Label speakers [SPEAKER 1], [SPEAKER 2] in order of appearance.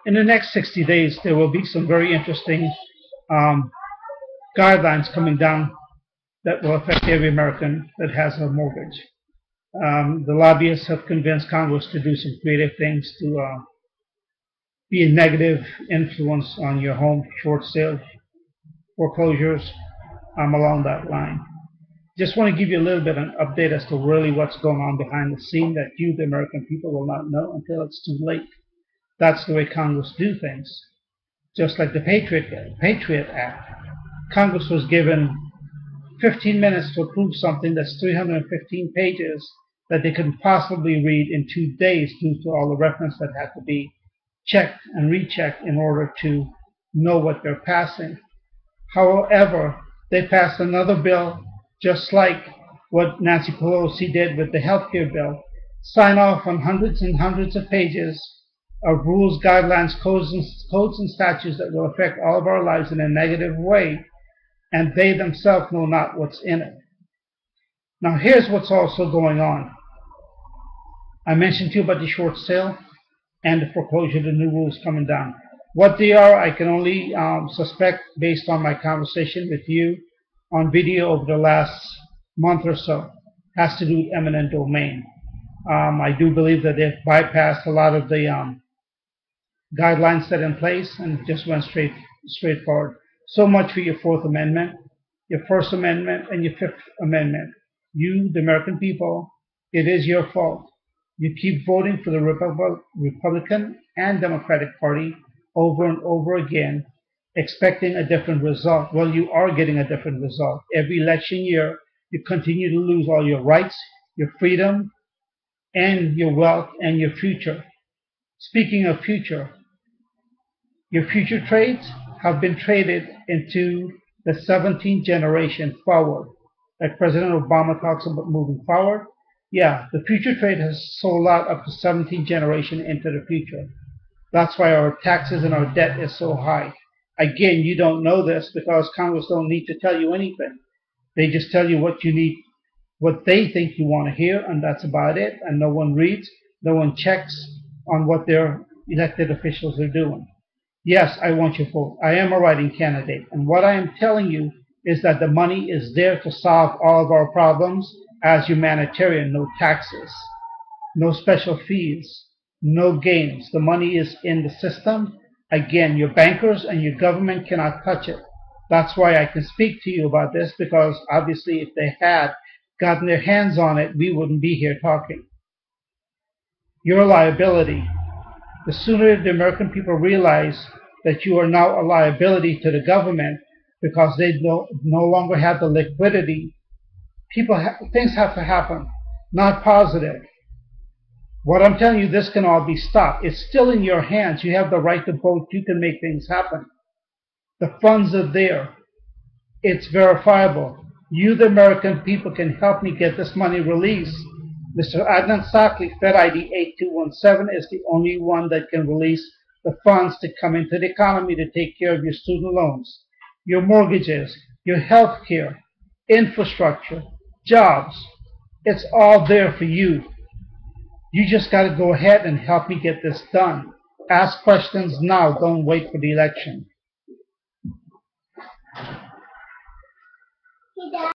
[SPEAKER 1] In the next 60 days, there will be some very interesting um, guidelines coming down that will affect every American that has a mortgage. The lobbyists have convinced Congress to do some creative things to be a negative influence on your home, short sale, foreclosures, along that line. Just want to give you a little bit of an update as to really what's going on behind the scene that you, the American people, will not know until it's too late. That's the way Congress do things. Just like the Patriot Act. Congress was given 15 minutes to approve something that's 315 pages that they couldn't possibly read in 2 days due to all the reference that had to be checked and rechecked in order to know what they're passing. However, they passed another bill just like what Nancy Pelosi did with the health care bill, sign off on hundreds and hundreds of pages of rules, guidelines, codes, and statutes that will affect all of our lives in a negative way, and they themselves know not what's in it. Now, here's what's also going on. I mentioned to you about the short sale and the foreclosure, the new rules coming down. What they are, I can only suspect based on my conversation with you on video over the last month or so. Has to do with eminent domain. I do believe that they've bypassed a lot of the guidelines set in place and just went straightforward. So much for your Fourth Amendment, your First Amendment, and your Fifth Amendment. You, the American people, it is your fault. You keep voting for the Republican and Democratic Party over and over again, expecting a different result. Well, you are getting a different result. Every election year, you continue to lose all your rights, your freedom, and your wealth and your future. Speaking of future, your future trades have been traded into the 17th generation forward. Like President Obama talks about moving forward. Yeah, the future trade has sold out up to 17th generation into the future. That's why our taxes and our debt is so high. Again, you don't know this because Congress don't need to tell you anything. They just tell you what you need, what they think you want to hear, and that's about it. And no one reads, no one checks on what their elected officials are doing. Yes, I want your vote. I am a writing candidate. And what I am telling you is that the money is there to solve all of our problems as humanitarian. No taxes, no special fees, no games. The money is in the system. Again, your bankers and your government cannot touch it. That's why I can speak to you about this, because obviously if they had gotten their hands on it, we wouldn't be here talking. Your liability. The sooner the American people realize that you are now a liability to the government because they no longer have the liquidity, things have to happen, not positive. What I'm telling you, this can all be stopped. It's still in your hands. You have the right to vote. You can make things happen. The funds are there. It's verifiable. You, the American people, can help me get this money released. Mr. Adnan Sakli, Fed ID 8217, is the only one that can release the funds to come into the economy to take care of your student loans, your mortgages, your health care, infrastructure, jobs. It's all there for you. You just got to go ahead and help me get this done. Ask questions now. Don't wait for the election.